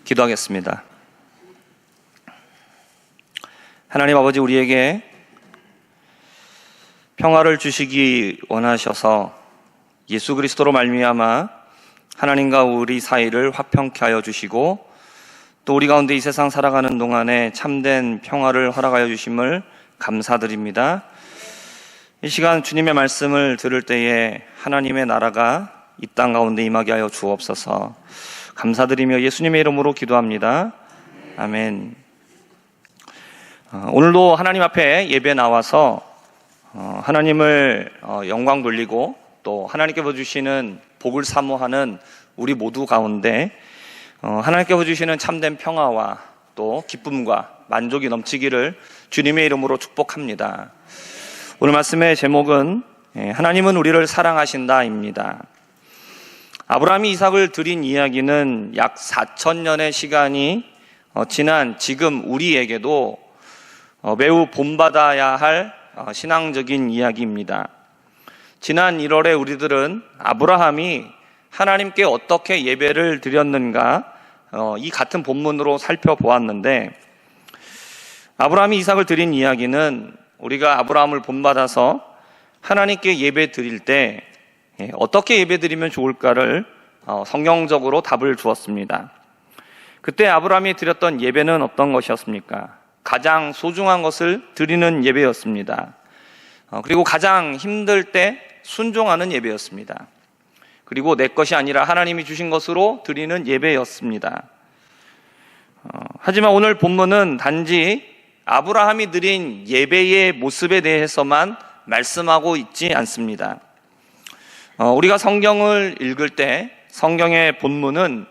기도하겠습니다. 하나님 아버지, 우리에게 평화를 주시기 원하셔서 예수 그리스도로 말미암아 하나님과 우리 사이를 화평케 하여 주시고, 또 우리 가운데 이 세상 살아가는 동안에 참된 평화를 허락하여 주심을 감사드립니다. 이 시간 주님의 말씀을 들을 때에 하나님의 나라가 이 땅 가운데 임하게 하여 주옵소서. 감사드리며 예수님의 이름으로 기도합니다. 아멘. 오늘도 하나님 앞에 예배 나와서 하나님을 영광 돌리고 또 하나님께서 주시는 복을 사모하는 우리 모두 가운데 하나님께서 주시는 참된 평화와 또 기쁨과 만족이 넘치기를 주님의 이름으로 축복합니다. 오늘 말씀의 제목은 하나님은 우리를 사랑하신다입니다. 아브라함이 이삭을 드린 이야기는 약 4,000년의 시간이 지난 지금 우리에게도 매우 본받아야 할 신앙적인 이야기입니다. 지난 1월에 우리들은 아브라함이 하나님께 어떻게 예배를 드렸는가 이 같은 본문으로 살펴보았는데, 아브라함이 이삭을 드린 이야기는 우리가 아브라함을 본받아서 하나님께 예배 드릴 때 어떻게 예배 드리면 좋을까를 성경적으로 답을 주었습니다. 그때 아브라함이 드렸던 예배는 어떤 것이었습니까? 가장 소중한 것을 드리는 예배였습니다. 그리고 가장 힘들 때 순종하는 예배였습니다. 그리고 내 것이 아니라 하나님이 주신 것으로 드리는 예배였습니다. 하지만 오늘 본문은 단지 아브라함이 드린 예배의 모습에 대해서만 말씀하고 있지 않습니다. 우리가 성경을 읽을 때 성경의 본문은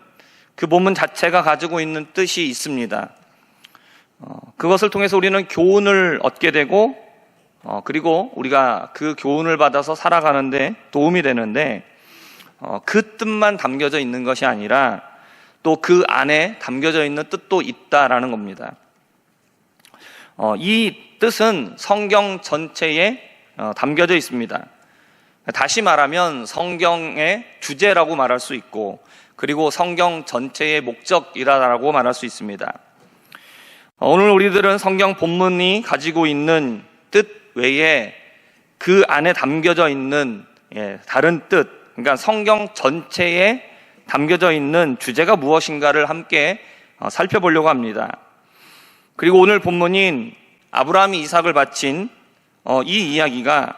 그 본문 자체가 가지고 있는 뜻이 있습니다. 그것을 통해서 우리는 교훈을 얻게 되고 그리고 우리가 그 교훈을 받아서 살아가는데 도움이 되는데, 그 뜻만 담겨져 있는 것이 아니라 또 그 안에 담겨져 있는 뜻도 있다라는 겁니다. 이 뜻은 성경 전체에 담겨져 있습니다. 다시 말하면 성경의 주제라고 말할 수 있고, 그리고 성경 전체의 목적이라고 말할 수 있습니다. 오늘 우리들은 성경 본문이 가지고 있는 뜻 외에 그 안에 담겨져 있는 다른 뜻, 그러니까 성경 전체에 담겨져 있는 주제가 무엇인가를 함께 살펴보려고 합니다. 그리고 오늘 본문인 아브라함이 이삭을 바친 이 이야기가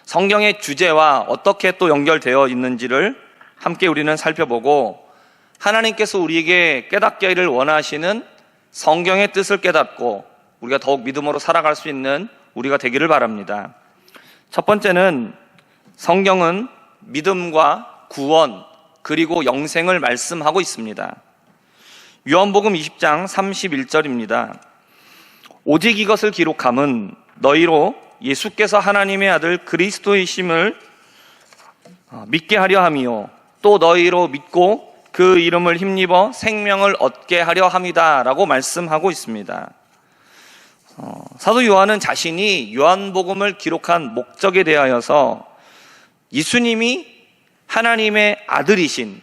성경의 주제와 어떻게 또 연결되어 있는지를 함께 우리는 살펴보고, 하나님께서 우리에게 깨닫게 하기를 원하시는 성경의 뜻을 깨닫고 우리가 더욱 믿음으로 살아갈 수 있는 우리가 되기를 바랍니다. 첫 번째는 성경은 믿음과 구원 그리고 영생을 말씀하고 있습니다. 요한복음 20장 31절입니다. 오직 이것을 기록함은 너희로 예수께서 하나님의 아들 그리스도이심을 믿게 하려 함이요 또 너희로 믿고 그 이름을 힘입어 생명을 얻게 하려 함이다 라고 말씀하고 있습니다. 사도 요한은 자신이 요한복음을 기록한 목적에 대하여서 예수님이 하나님의 아들이신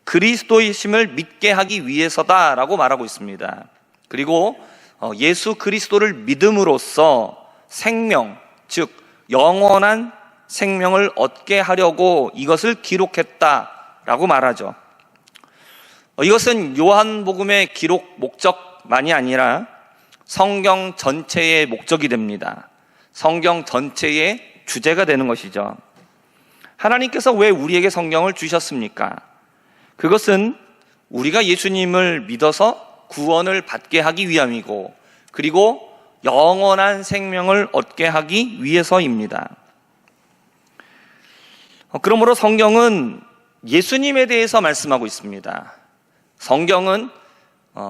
그리스도이심을 믿게 하기 위해서다 라고 말하고 있습니다. 그리고 예수 그리스도를 믿음으로써 생명, 즉 영원한 생명을 얻게 하려고 이것을 기록했다라고 말하죠. 이것은 요한복음의 기록 목적만이 아니라 성경 전체의 목적이 됩니다. 성경 전체의 주제가 되는 것이죠. 하나님께서 왜 우리에게 성경을 주셨습니까? 그것은 우리가 예수님을 믿어서 구원을 받게 하기 위함이고, 그리고 영원한 생명을 얻게 하기 위해서입니다. 그러므로 성경은 예수님에 대해서 말씀하고 있습니다. 성경은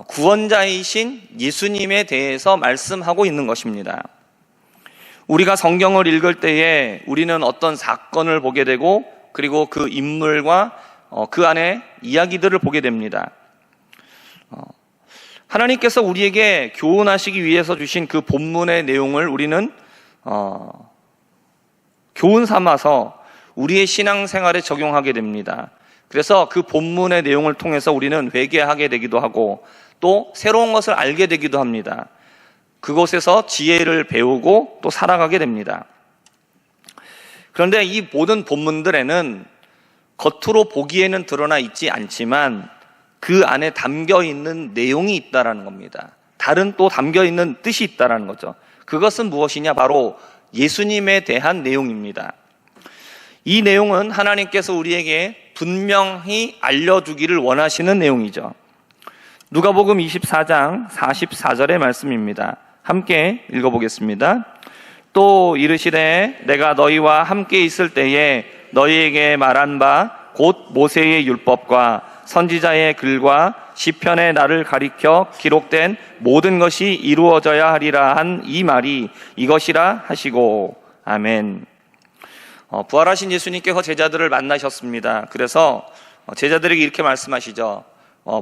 구원자이신 예수님에 대해서 말씀하고 있는 것입니다. 우리가 성경을 읽을 때에 우리는 어떤 사건을 보게 되고, 그리고 그 인물과 그 안에 이야기들을 보게 됩니다. 하나님께서 우리에게 교훈하시기 위해서 주신 그 본문의 내용을 우리는 교훈 삼아서 우리의 신앙생활에 적용하게 됩니다. 그래서 그 본문의 내용을 통해서 우리는 회개하게 되기도 하고 또 새로운 것을 알게 되기도 합니다. 그곳에서 지혜를 배우고 또 살아가게 됩니다. 그런데 이 모든 본문들에는 겉으로 보기에는 드러나 있지 않지만 그 안에 담겨 있는 내용이 있다라는 겁니다. 다른 또 담겨 있는 뜻이 있다라는 거죠. 그것은 무엇이냐? 바로 예수님에 대한 내용입니다. 이 내용은 하나님께서 우리에게 분명히 알려주기를 원하시는 내용이죠. 누가복음 24장 44절의 말씀입니다. 함께 읽어보겠습니다. 또 이르시되 내가 너희와 함께 있을 때에 너희에게 말한 바 곧 모세의 율법과 선지자의 글과 시편의 나를 가리켜 기록된 모든 것이 이루어져야 하리라 한 이 말이 이것이라 하시고. 아멘. 부활하신 예수님께서 제자들을 만나셨습니다. 그래서 제자들에게 이렇게 말씀하시죠.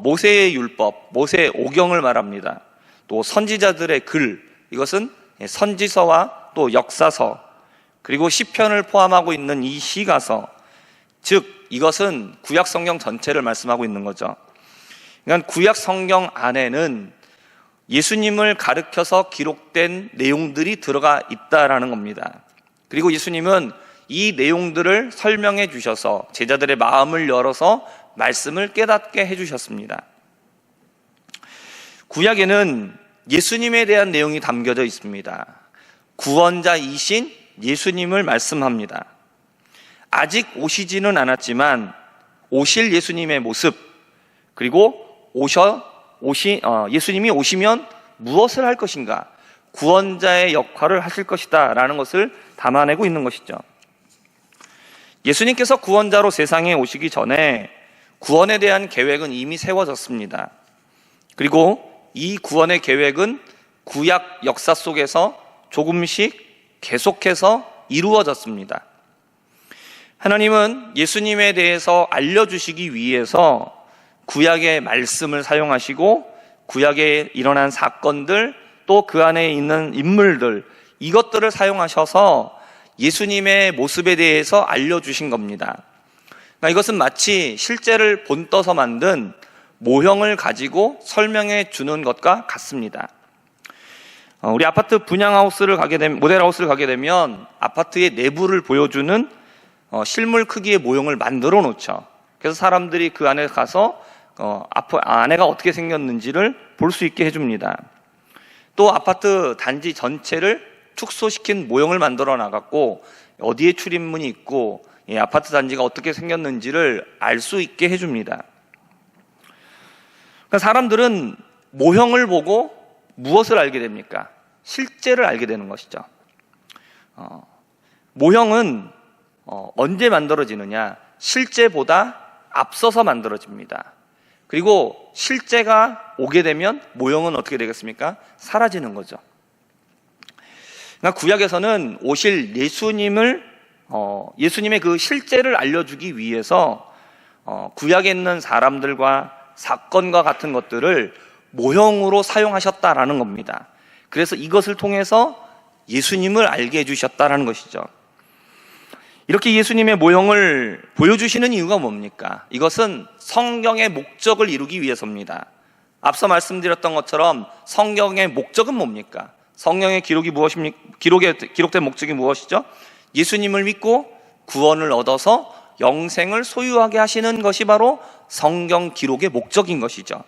모세의 율법, 모세의 오경을 말합니다. 또 선지자들의 글, 이것은 선지서와 또 역사서, 그리고 시편을 포함하고 있는 이 시가서, 즉 이것은 구약 성경 전체를 말씀하고 있는 거죠. 그러니까 구약 성경 안에는 예수님을 가르쳐서 기록된 내용들이 들어가 있다라는 겁니다. 그리고 예수님은 이 내용들을 설명해 주셔서 제자들의 마음을 열어서 말씀을 깨닫게 해주셨습니다. 구약에는 예수님에 대한 내용이 담겨져 있습니다. 구원자이신 예수님을 말씀합니다. 아직 오시지는 않았지만 오실 예수님의 모습, 그리고 예수님이 오시면 무엇을 할 것인가, 구원자의 역할을 하실 것이다 라는 것을 담아내고 있는 것이죠. 예수님께서 구원자로 세상에 오시기 전에 구원에 대한 계획은 이미 세워졌습니다. 그리고 이 구원의 계획은 구약 역사 속에서 조금씩 계속해서 이루어졌습니다. 하나님은 예수님에 대해서 알려주시기 위해서 구약의 말씀을 사용하시고 구약에 일어난 사건들, 또 그 안에 있는 인물들, 이것들을 사용하셔서 예수님의 모습에 대해서 알려주신 겁니다. 그러니까 이것은 마치 실제를 본떠서 만든 모형을 가지고 설명해 주는 것과 같습니다. 우리 아파트 분양하우스를 가게 되면, 모델하우스를 가게 되면 아파트의 내부를 보여주는 실물 크기의 모형을 만들어 놓죠. 그래서 사람들이 그 안에 가서 안에가 어떻게 생겼는지를 볼 수 있게 해줍니다. 또 아파트 단지 전체를 축소시킨 모형을 만들어 나갔고 어디에 출입문이 있고 아파트 단지가 어떻게 생겼는지를 알 수 있게 해줍니다. 그러니까 사람들은 모형을 보고 무엇을 알게 됩니까? 실제를 알게 되는 것이죠. 모형은 언제 만들어지느냐? 실제보다 앞서서 만들어집니다. 그리고 실제가 오게 되면 모형은 어떻게 되겠습니까? 사라지는 거죠. 그러니까 구약에서는 오실 예수님의 그 실제를 알려주기 위해서 구약에 있는 사람들과 사건과 같은 것들을 모형으로 사용하셨다라는 겁니다. 그래서 이것을 통해서 예수님을 알게 해주셨다라는 것이죠. 이렇게 예수님의 모형을 보여주시는 이유가 뭡니까? 이것은 성경의 목적을 이루기 위해서입니다. 앞서 말씀드렸던 것처럼 성경의 목적은 뭡니까? 성경의 기록된 목적이 무엇이죠? 예수님을 믿고 구원을 얻어서 영생을 소유하게 하시는 것이 바로 성경 기록의 목적인 것이죠.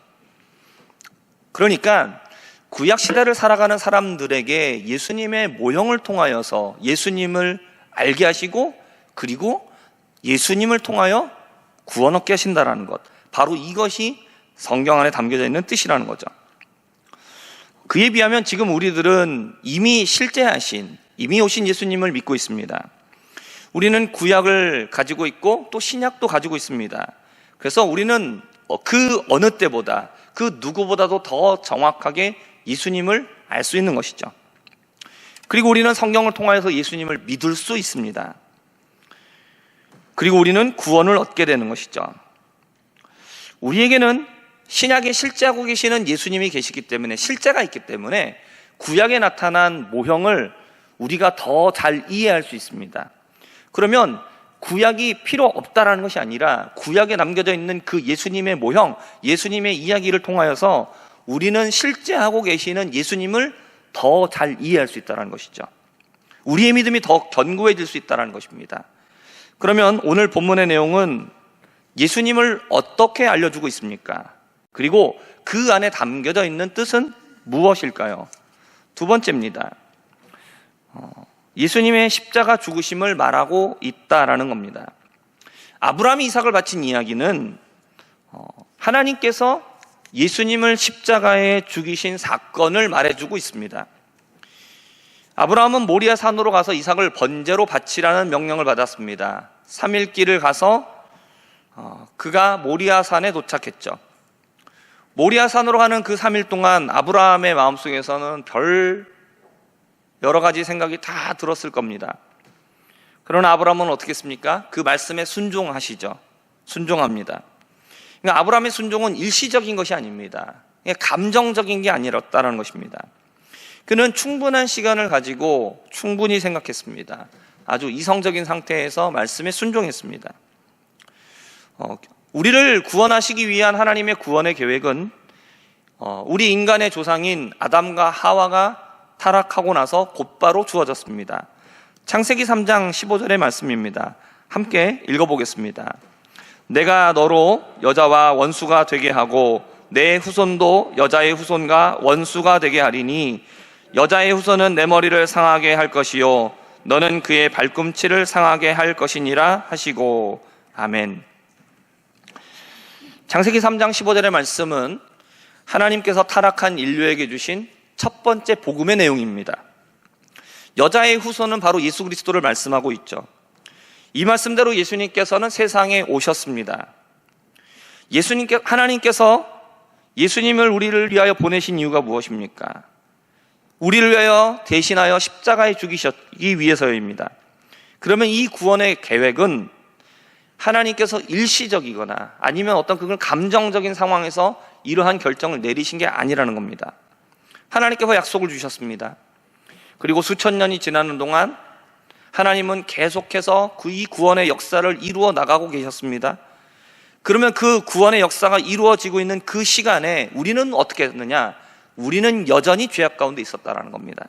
그러니까 구약 시대를 살아가는 사람들에게 예수님의 모형을 통하여서 예수님을 알게 하시고, 그리고 예수님을 통하여 구원 얻게 하신다는 것, 바로 이것이 성경 안에 담겨져 있는 뜻이라는 거죠. 그에 비하면 지금 우리들은 이미 실제하신, 이미 오신 예수님을 믿고 있습니다. 우리는 구약을 가지고 있고 또 신약도 가지고 있습니다. 그래서 우리는 그 어느 때보다, 그 누구보다도 더 정확하게 예수님을 알 수 있는 것이죠. 그리고 우리는 성경을 통하여서 예수님을 믿을 수 있습니다. 그리고 우리는 구원을 얻게 되는 것이죠. 우리에게는 신약에 실제하고 계시는 예수님이 계시기 때문에, 실제가 있기 때문에 구약에 나타난 모형을 우리가 더 잘 이해할 수 있습니다. 그러면 구약이 필요 없다라는 것이 아니라 구약에 남겨져 있는 그 예수님의 모형, 예수님의 이야기를 통하여서 우리는 실제 하고 계시는 예수님을 더 잘 이해할 수 있다는 것이죠. 우리의 믿음이 더 견고해질 수 있다는 것입니다. 그러면 오늘 본문의 내용은 예수님을 어떻게 알려주고 있습니까? 그리고 그 안에 담겨져 있는 뜻은 무엇일까요? 두 번째입니다. 예수님의 십자가 죽으심을 말하고 있다라는 겁니다. 아브라함이 이삭을 바친 이야기는 하나님께서 예수님을 십자가에 죽이신 사건을 말해주고 있습니다. 아브라함은 모리아 산으로 가서 이삭을 번제로 바치라는 명령을 받았습니다. 3일 길을 가서 그가 모리아 산에 도착했죠. 모리아 산으로 가는 그 3일 동안 아브라함의 마음속에서는 별 여러 가지 생각이 다 들었을 겁니다. 그러나 아브라함은 어떻게 했습니까? 그 말씀에 순종하시죠. 순종합니다. 그러니까 아브라함의 순종은 일시적인 것이 아닙니다. 감정적인 게 아니었다는 것입니다. 그는 충분한 시간을 가지고 충분히 생각했습니다. 아주 이성적인 상태에서 말씀에 순종했습니다. 우리를 구원하시기 위한 하나님의 구원의 계획은 우리 인간의 조상인 아담과 하와가 타락하고 나서 곧바로 주어졌습니다. 창세기 3장 15절의 말씀입니다. 함께 읽어보겠습니다. 내가 너로 여자와 원수가 되게 하고 내 후손도 여자의 후손과 원수가 되게 하리니 여자의 후손은 내 머리를 상하게 할 것이요 너는 그의 발꿈치를 상하게 할 것이니라 하시고 아멘. 창세기 3장 15절의 말씀은 하나님께서 타락한 인류에게 주신 첫 번째 복음의 내용입니다. 여자의 후손은 바로 예수 그리스도를 말씀하고 있죠. 이 말씀대로 예수님께서는 세상에 오셨습니다. 하나님께서 예수님을 우리를 위하여 보내신 이유가 무엇입니까? 우리를 위하여 대신하여 십자가에 죽이시기 위해서입니다. 그러면 이 구원의 계획은 하나님께서 일시적이거나 아니면 어떤 그걸 감정적인 상황에서 이러한 결정을 내리신 게 아니라는 겁니다. 하나님께서 약속을 주셨습니다. 그리고 수천 년이 지나는 동안 하나님은 계속해서 이 구원의 역사를 이루어 나가고 계셨습니다. 그러면 그 구원의 역사가 이루어지고 있는 그 시간에 우리는 어떻게 했느냐? 우리는 여전히 죄악 가운데 있었다는 겁니다.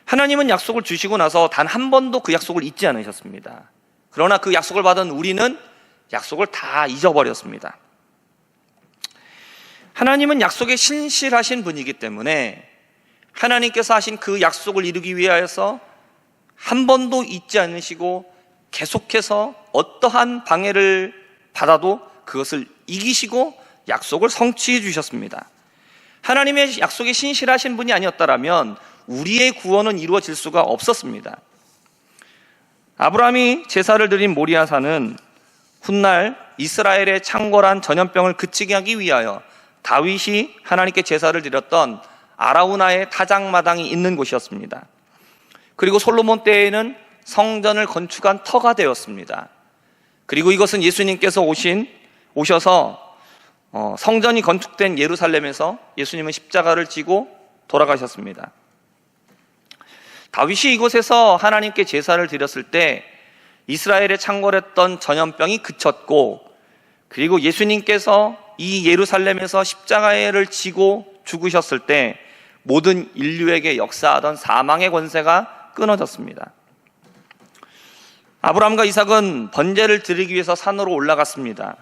하나님은 약속을 주시고 나서 단 한 번도 그 약속을 잊지 않으셨습니다. 그러나 그 약속을 받은 우리는 약속을 다 잊어버렸습니다. 하나님은 약속에 신실하신 분이기 때문에 하나님께서 하신 그 약속을 이루기 위하여서 한 번도 잊지 않으시고 계속해서 어떠한 방해를 받아도 그것을 이기시고 약속을 성취해 주셨습니다. 하나님의 약속에 신실하신 분이 아니었다면 우리의 구원은 이루어질 수가 없었습니다. 아브라함이 제사를 드린 모리아산은 훗날 이스라엘의 창궐한 전염병을 그치게 하기 위하여 다윗이 하나님께 제사를 드렸던 아라우나의 타작마당이 있는 곳이었습니다. 그리고 솔로몬 때에는 성전을 건축한 터가 되었습니다. 그리고 이것은 예수님께서 오셔서 성전이 건축된 예루살렘에서 예수님은 십자가를 지고 돌아가셨습니다. 다윗이 이곳에서 하나님께 제사를 드렸을 때 이스라엘에 창궐했던 전염병이 그쳤고, 그리고 예수님께서 이 예루살렘에서 십자가를 지고 죽으셨을 때 모든 인류에게 역사하던 사망의 권세가 끊어졌습니다. 아브라함과 이삭은 번제를 드리기 위해서 산으로 올라갔습니다.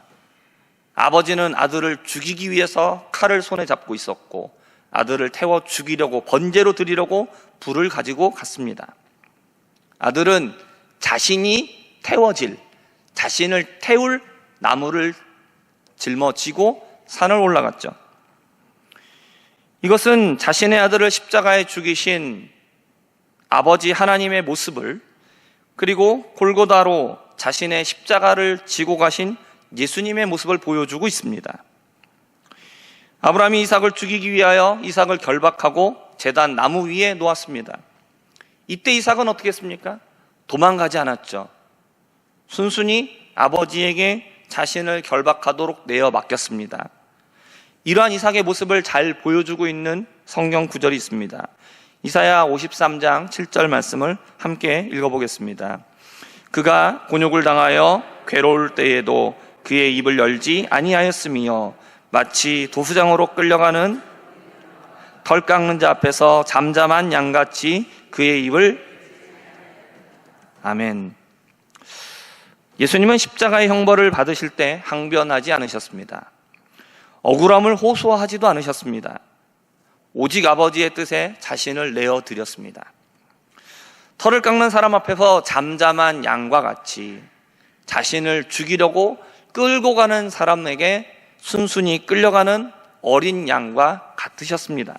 아버지는 아들을 죽이기 위해서 칼을 손에 잡고 있었고 아들을 태워 죽이려고, 번제로 드리려고 불을 가지고 갔습니다. 아들은 자신을 태울 나무를 짊어지고 산을 올라갔죠. 이것은 자신의 아들을 십자가에 죽이신 아버지 하나님의 모습을, 그리고 골고다로 자신의 십자가를 지고 가신 예수님의 모습을 보여주고 있습니다. 아브라함이 이삭을 죽이기 위하여 이삭을 결박하고 제단 나무 위에 놓았습니다. 이때 이삭은 어떻게 했습니까? 도망가지 않았죠. 순순히 아버지에게 자신을 결박하도록 내어 맡겼습니다. 이러한 이삭의 모습을 잘 보여주고 있는 성경 구절이 있습니다. 이사야 53장 7절 말씀을 함께 읽어보겠습니다. 그가 곤욕을 당하여 괴로울 때에도 그의 입을 열지 아니하였으며 마치 도수장으로 끌려가는 털 깎는 자 앞에서 잠잠한 양같이 그의 입을. 아멘. 예수님은 십자가의 형벌을 받으실 때 항변하지 않으셨습니다. 억울함을 호소하지도 않으셨습니다. 오직 아버지의 뜻에 자신을 내어드렸습니다. 털을 깎는 사람 앞에서 잠잠한 양과 같이 자신을 죽이려고 끌고 가는 사람에게 순순히 끌려가는 어린 양과 같으셨습니다.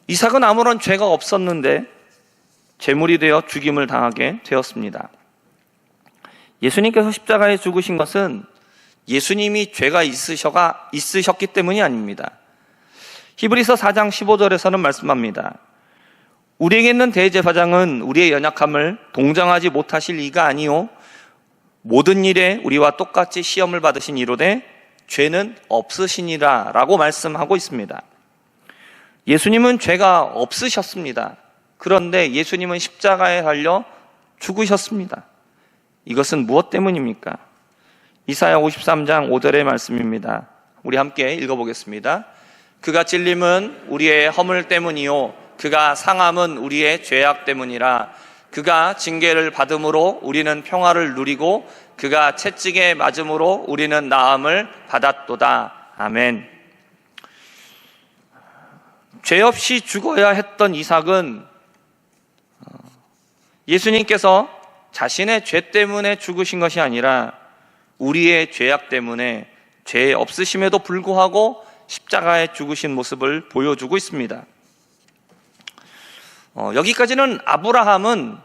이삭은 아무런 죄가 없었는데 제물이 되어 죽임을 당하게 되었습니다. 예수님께서 십자가에 죽으신 것은 예수님이 죄가 있으셨기 때문이 아닙니다. 히브리서 4장 15절에서는 말씀합니다. 우리에게 있는 대제사장은 우리의 연약함을 동정하지 못하실 이가 아니요 모든 일에 우리와 똑같이 시험을 받으신 이로되 죄는 없으시니라 라고 말씀하고 있습니다. 예수님은 죄가 없으셨습니다. 그런데 예수님은 십자가에 달려 죽으셨습니다. 이것은 무엇 때문입니까? 이사야 53장 5절의 말씀입니다. 우리 함께 읽어보겠습니다. 그가 찔림은 우리의 허물 때문이요 그가 상함은 우리의 죄악 때문이라. 그가 징계를 받음으로 우리는 평화를 누리고 그가 채찍에 맞음으로 우리는 나음을 받았도다. 아멘. 죄 없이 죽어야 했던 이삭은 예수님께서 자신의 죄 때문에 죽으신 것이 아니라 우리의 죄악 때문에 죄 없으심에도 불구하고 십자가에 죽으신 모습을 보여주고 있습니다. 여기까지는 아브라함은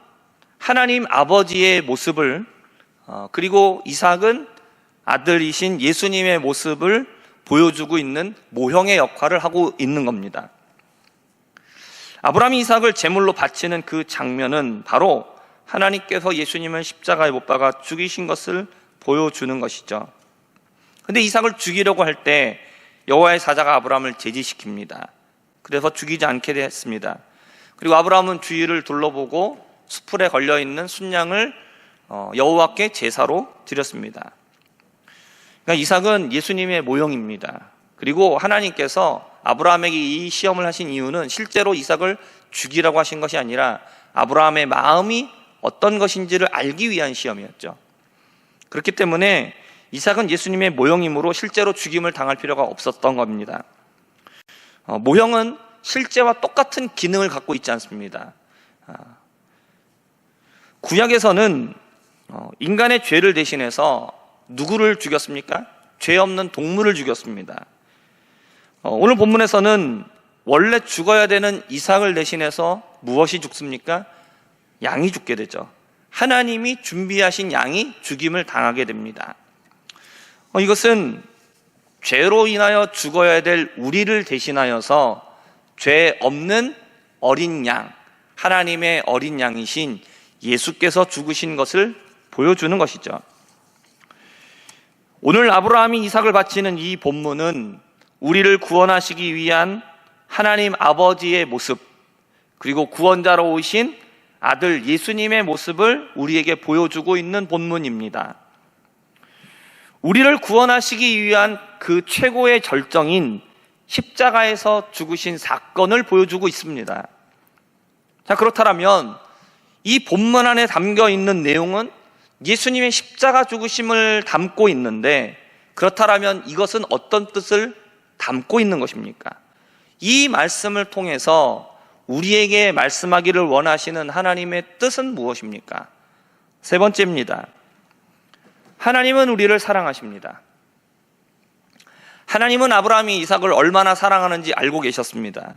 하나님 아버지의 모습을 그리고 이삭은 아들이신 예수님의 모습을 보여주고 있는 모형의 역할을 하고 있는 겁니다. 아브라함이 이삭을 제물로 바치는 그 장면은 바로 하나님께서 예수님을 십자가에 못 박아 죽이신 것을 보여주는 것이죠. 그런데 이삭을 죽이려고 할 때 여호와의 사자가 아브라함을 제지시킵니다. 그래서 죽이지 않게 됐습니다. 그리고 아브라함은 주위를 둘러보고 수풀에 걸려있는 순양을 여호와께 제사로 드렸습니다. 그러니까 이삭은 예수님의 모형입니다. 그리고 하나님께서 아브라함에게 이 시험을 하신 이유는 실제로 이삭을 죽이라고 하신 것이 아니라 아브라함의 마음이 어떤 것인지를 알기 위한 시험이었죠. 그렇기 때문에 이삭은 예수님의 모형이므로 실제로 죽임을 당할 필요가 없었던 겁니다. 모형은 실제와 똑같은 기능을 갖고 있지 않습니다. 구약에서는 인간의 죄를 대신해서 누구를 죽였습니까? 죄 없는 동물을 죽였습니다. 오늘 본문에서는 원래 죽어야 되는 이삭을 대신해서 무엇이 죽습니까? 양이 죽게 되죠. 하나님이 준비하신 양이 죽임을 당하게 됩니다. 이것은 죄로 인하여 죽어야 될 우리를 대신하여서 죄 없는 어린 양, 하나님의 어린 양이신 예수께서 죽으신 것을 보여주는 것이죠. 오늘 아브라함이 이삭을 바치는 이 본문은 우리를 구원하시기 위한 하나님 아버지의 모습, 그리고 구원자로 오신 아들 예수님의 모습을 우리에게 보여주고 있는 본문입니다. 우리를 구원하시기 위한 그 최고의 절정인 십자가에서 죽으신 사건을 보여주고 있습니다. 자, 그렇다면 이 본문 안에 담겨 있는 내용은 예수님의 십자가 죽으심을 담고 있는데, 그렇다면 이것은 어떤 뜻을 담고 있는 것입니까? 이 말씀을 통해서 우리에게 말씀하기를 원하시는 하나님의 뜻은 무엇입니까? 세 번째입니다. 하나님은 우리를 사랑하십니다. 하나님은 아브라함이 이삭을 얼마나 사랑하는지 알고 계셨습니다.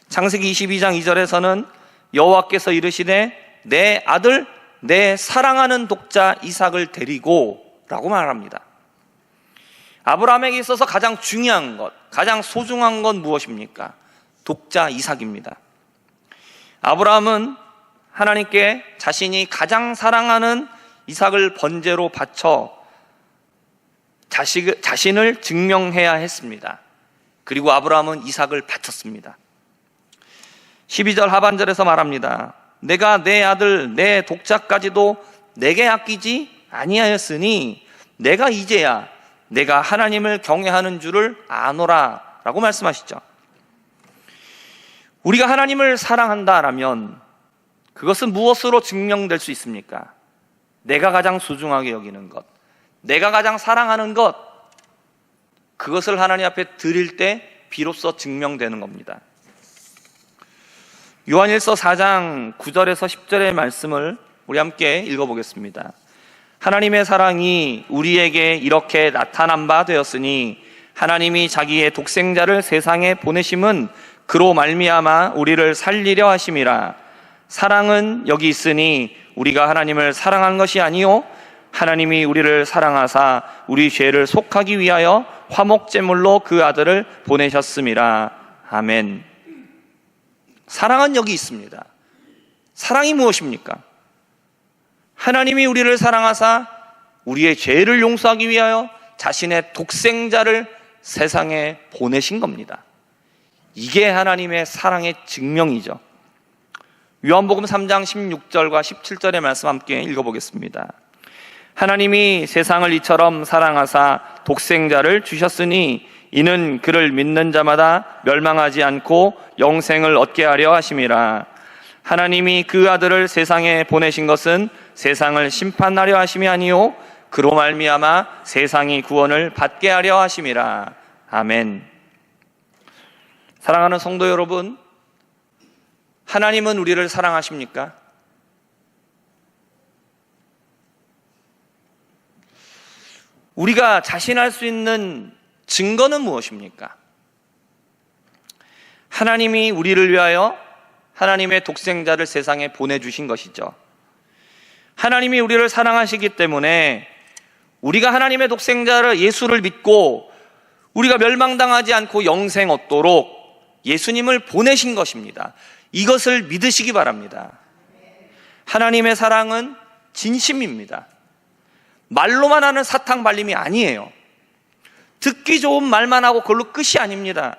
창세기 22장 2절에서는 여호와께서 이르시되 내 아들 내 사랑하는 독자 이삭을 데리고 라고 말합니다. 아브라함에게 있어서 가장 중요한 것, 가장 소중한 건 무엇입니까? 독자 이삭입니다. 아브라함은 하나님께 자신이 가장 사랑하는 이삭을 번제로 바쳐 자신을 증명해야 했습니다. 그리고 아브라함은 이삭을 바쳤습니다. 12절 하반절에서 말합니다. 내가 내 아들 내 독자까지도 내게 아끼지 아니하였으니 내가 이제야 내가 하나님을 경외하는 줄을 아노라 라고 말씀하시죠. 우리가 하나님을 사랑한다라면 그것은 무엇으로 증명될 수 있습니까? 내가 가장 소중하게 여기는 것, 내가 가장 사랑하는 것, 그것을 하나님 앞에 드릴 때 비로소 증명되는 겁니다. 요한일서 4장 9절에서 10절의 말씀을 우리 함께 읽어보겠습니다. 하나님의 사랑이 우리에게 이렇게 나타난 바 되었으니 하나님이 자기의 독생자를 세상에 보내심은 그로 말미암아 우리를 살리려 하심이라. 사랑은 여기 있으니 우리가 하나님을 사랑한 것이 아니요 하나님이 우리를 사랑하사 우리 죄를 속하기 위하여 화목제물로 그 아들을 보내셨음이라. 아멘. 사랑은 여기 있습니다. 사랑이 무엇입니까? 하나님이 우리를 사랑하사 우리의 죄를 용서하기 위하여 자신의 독생자를 세상에 보내신 겁니다. 이게 하나님의 사랑의 증명이죠. 요한복음 3장 16절과 17절의 말씀 함께 읽어보겠습니다. 하나님이 세상을 이처럼 사랑하사 독생자를 주셨으니 이는 그를 믿는 자마다 멸망하지 않고 영생을 얻게 하려 하심이라. 하나님이 그 아들을 세상에 보내신 것은 세상을 심판하려 하심이 아니요 그로 말미암아 세상이 구원을 받게 하려 하심이라. 아멘. 사랑하는 성도 여러분, 하나님은 우리를 사랑하십니까? 우리가 자신할 수 있는 증거는 무엇입니까? 하나님이 우리를 위하여 하나님의 독생자를 세상에 보내주신 것이죠. 하나님이 우리를 사랑하시기 때문에 우리가 하나님의 독생자를 예수를 믿고 우리가 멸망당하지 않고 영생 얻도록 예수님을 보내신 것입니다. 이것을 믿으시기 바랍니다. 하나님의 사랑은 진심입니다. 말로만 하는 사탕 발림이 아니에요. 듣기 좋은 말만 하고 그걸로 끝이 아닙니다.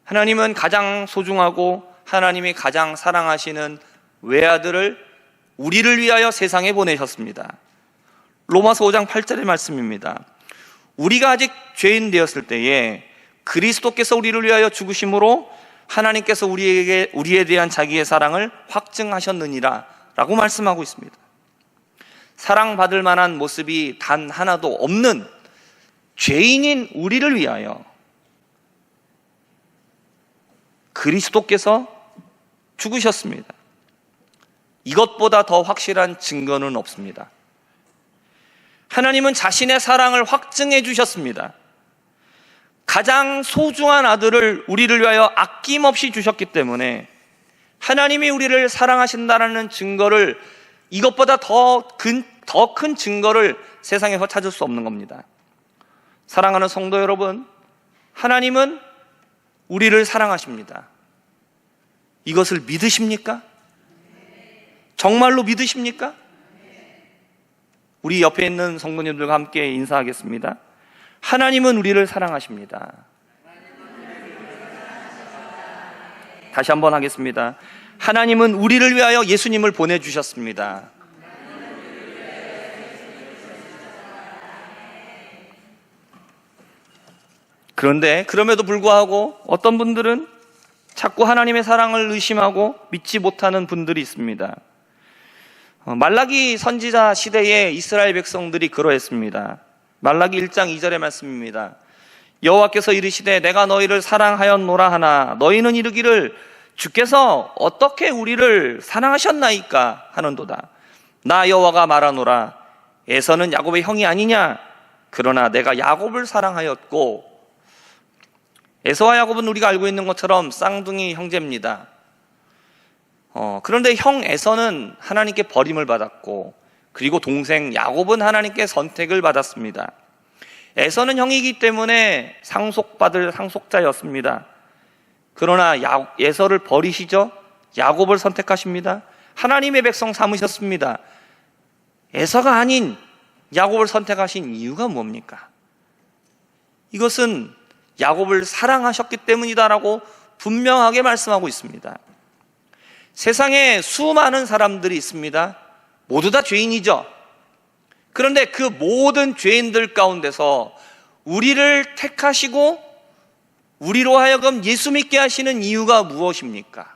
하나님은 가장 소중하고 하나님이 가장 사랑하시는 외아들을 우리를 위하여 세상에 보내셨습니다. 로마서 5장 8절의 말씀입니다. 우리가 아직 죄인 되었을 때에 그리스도께서 우리를 위하여 죽으심으로 하나님께서 우리에 대한 자기의 사랑을 확증하셨느니라 라고 말씀하고 있습니다. 사랑받을 만한 모습이 단 하나도 없는 죄인인 우리를 위하여 그리스도께서 죽으셨습니다. 이것보다 더 확실한 증거는 없습니다. 하나님은 자신의 사랑을 확증해 주셨습니다. 가장 소중한 아들을 우리를 위하여 아낌없이 주셨기 때문에 하나님이 우리를 사랑하신다는 증거를, 이것보다 더 큰 증거를 세상에서 찾을 수 없는 겁니다. 사랑하는 성도 여러분, 하나님은 우리를 사랑하십니다. 이것을 믿으십니까? 정말로 믿으십니까? 우리 옆에 있는 성도님들과 함께 인사하겠습니다. 하나님은 우리를 사랑하십니다. 다시 한번 하겠습니다. 하나님은 우리를 위하여 예수님을 보내주셨습니다. 그런데 그럼에도 불구하고 어떤 분들은 자꾸 하나님의 사랑을 의심하고 믿지 못하는 분들이 있습니다. 말라기 선지자 시대에 이스라엘 백성들이 그러했습니다. 말라기 1장 2절의 말씀입니다. 여호와께서 이르시되 내가 너희를 사랑하였노라 하나 너희는 이르기를 주께서 어떻게 우리를 사랑하셨나이까 하는도다. 나 여호와가 말하노라 에서는 야곱의 형이 아니냐. 그러나 내가 야곱을 사랑하였고, 에서와 야곱은 우리가 알고 있는 것처럼 쌍둥이 형제입니다. 그런데 형 에서는 하나님께 버림을 받았고, 그리고 동생 야곱은 하나님께 선택을 받았습니다. 에서는 형이기 때문에 상속받을 상속자였습니다. 그러나 에서를 버리시죠? 야곱을 선택하십니다. 하나님의 백성 삼으셨습니다. 에서가 아닌 야곱을 선택하신 이유가 뭡니까? 이것은 야곱을 사랑하셨기 때문이다라고 분명하게 말씀하고 있습니다. 세상에 수많은 사람들이 있습니다. 모두 다 죄인이죠. 그런데 그 모든 죄인들 가운데서 우리를 택하시고 우리로 하여금 예수 믿게 하시는 이유가 무엇입니까?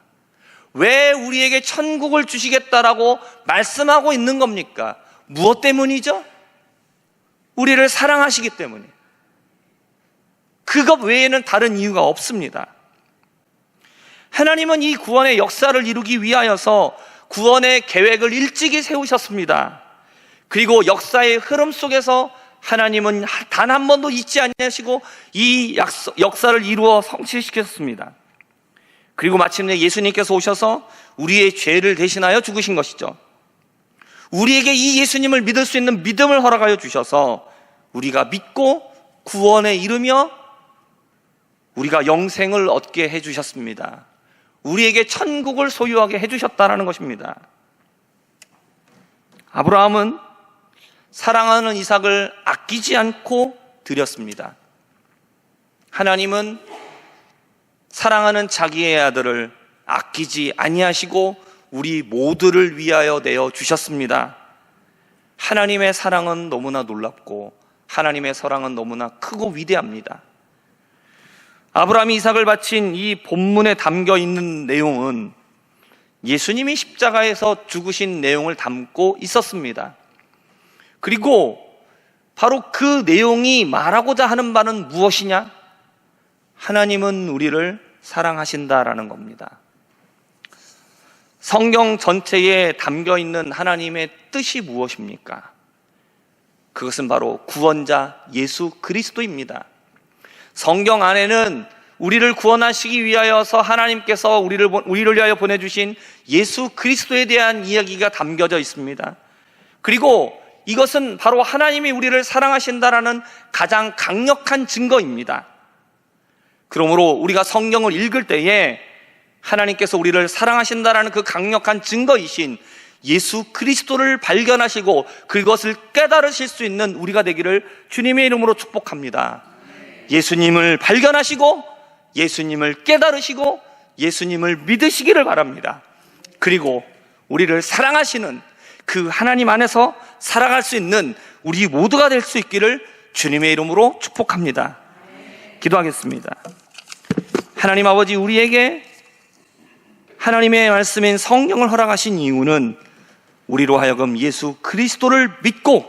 왜 우리에게 천국을 주시겠다라고 말씀하고 있는 겁니까? 무엇 때문이죠? 우리를 사랑하시기 때문에. 그것 외에는 다른 이유가 없습니다. 하나님은 이 구원의 역사를 이루기 위하여서 구원의 계획을 일찍이 세우셨습니다. 그리고 역사의 흐름 속에서 하나님은 단 한 번도 잊지 아니하시고 이 역사를 이루어 성취시켰습니다. 그리고 마침내 예수님께서 오셔서 우리의 죄를 대신하여 죽으신 것이죠. 우리에게 이 예수님을 믿을 수 있는 믿음을 허락하여 주셔서 우리가 믿고 구원에 이르며 우리가 영생을 얻게 해주셨습니다. 우리에게 천국을 소유하게 해주셨다는 것입니다. 아브라함은 사랑하는 이삭을 아끼지 않고 드렸습니다. 하나님은 사랑하는 자기의 아들을 아끼지 아니하시고 우리 모두를 위하여 내어 주셨습니다. 하나님의 사랑은 너무나 놀랍고 하나님의 사랑은 너무나 크고 위대합니다. 아브라함이 이삭을 바친 이 본문에 담겨 있는 내용은 예수님이 십자가에서 죽으신 내용을 담고 있었습니다. 그리고 바로 그 내용이 말하고자 하는 바는 무엇이냐? 하나님은 우리를 사랑하신다라는 겁니다. 성경 전체에 담겨 있는 하나님의 뜻이 무엇입니까? 그것은 바로 구원자 예수 그리스도입니다. 성경 안에는 우리를 구원하시기 위하여서 하나님께서 우리를 위하여 보내주신 예수 그리스도에 대한 이야기가 담겨져 있습니다. 그리고 이것은 바로 하나님이 우리를 사랑하신다라는 가장 강력한 증거입니다. 그러므로 우리가 성경을 읽을 때에 하나님께서 우리를 사랑하신다라는 그 강력한 증거이신 예수 그리스도를 발견하시고 그것을 깨달으실 수 있는 우리가 되기를 주님의 이름으로 축복합니다. 예수님을 발견하시고 예수님을 깨달으시고 예수님을 믿으시기를 바랍니다. 그리고 우리를 사랑하시는 그 하나님 안에서 살아갈 수 있는 우리 모두가 될 수 있기를 주님의 이름으로 축복합니다. 기도하겠습니다. 하나님 아버지, 우리에게 하나님의 말씀인 성경을 허락하신 이유는 우리로 하여금 예수 그리스도를 믿고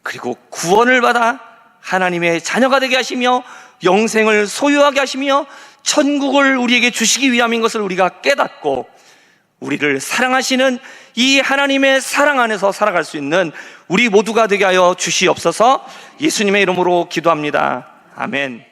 그리고 구원을 받아 하나님의 자녀가 되게 하시며 영생을 소유하게 하시며 천국을 우리에게 주시기 위함인 것을 우리가 깨닫고 우리를 사랑하시는 이 하나님의 사랑 안에서 살아갈 수 있는 우리 모두가 되게 하여 주시옵소서. 예수님의 이름으로 기도합니다. 아멘.